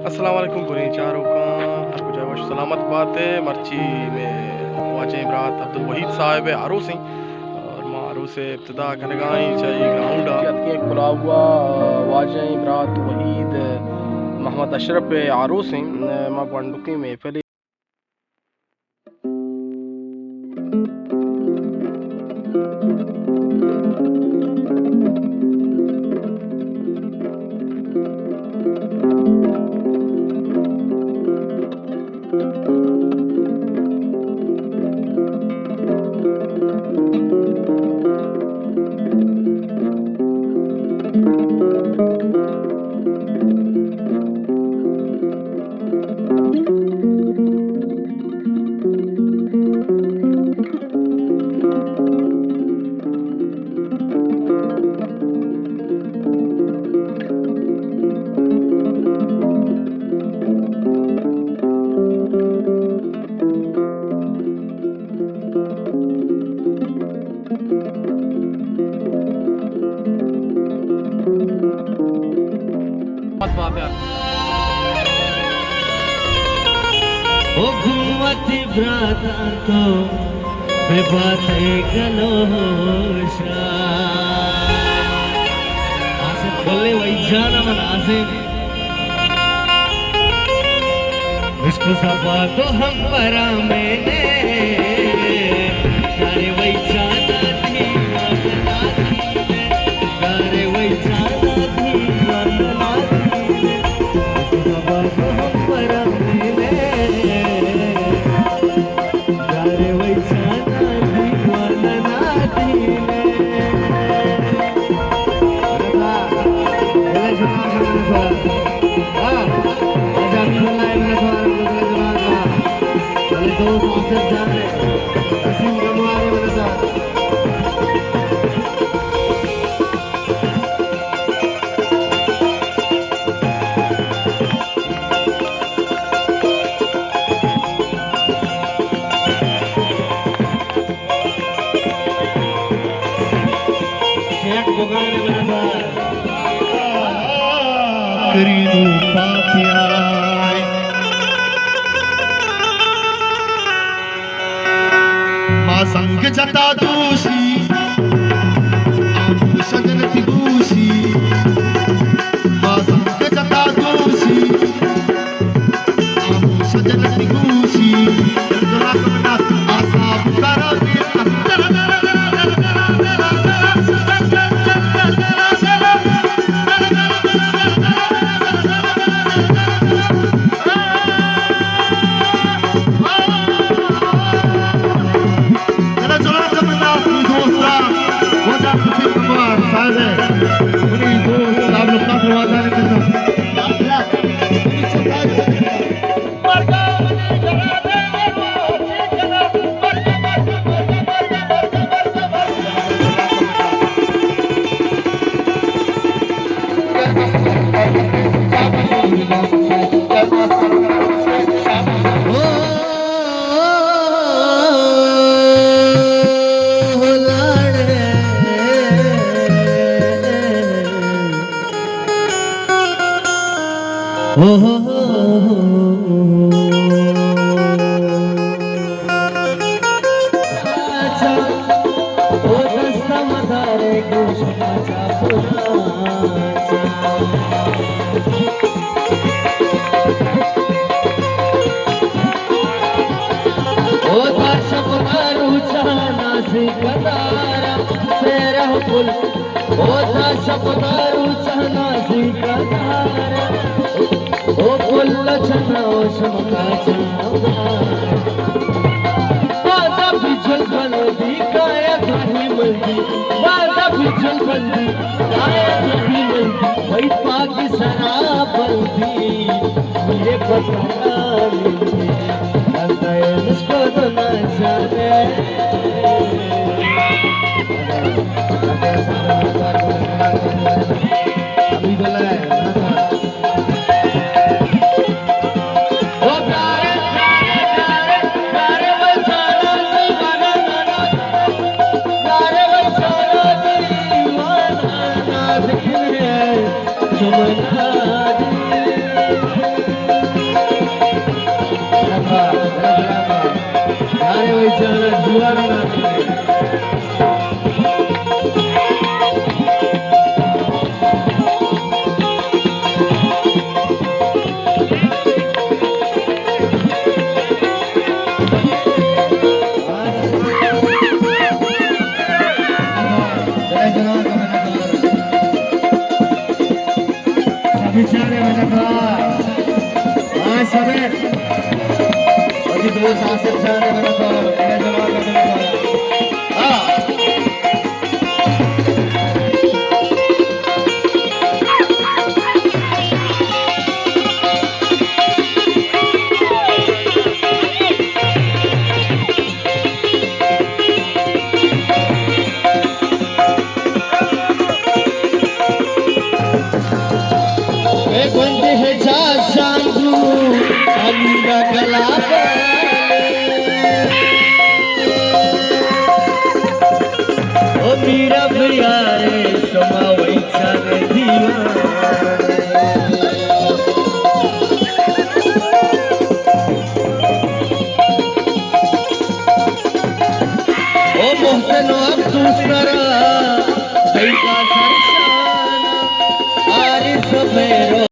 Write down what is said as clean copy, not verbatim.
अस्सलाम वालेकुम बुरी चारों का हर कुछ है सलामत बात है मर्ची में वाजे इमरात अब्दुल वहीद साहब आरोसी और मारू से इब्तदा कनगाई चाहिए ग्राउंड के खुला हुआ वाजे इमरात वहीद मोहम्मद अशरफ आरोसी मां गुंडुकी में फैली ओ घूमती भ्राता तो बेबाते गलोशा आसे बोले वही जाना मन आसे इसको सफा तो हम परा मैंने सारे वही जाना थी सारे वही जाना थी सफा तो हम परा मैंने querido papiay masang jata doshi amu sajanati gushi masang jata doshi amu sajanati gushi jara kamna asa karabi हाँ सबे अभी दो सासिर जाने वाला था ये जमा करने वाला हाँ बंदे है जा शांतु अंधा गला ओ मेरा प्यारे समा वैसा दीवाना ओ मोहसन अब दूसरा कैसा सरसाना आरिफ में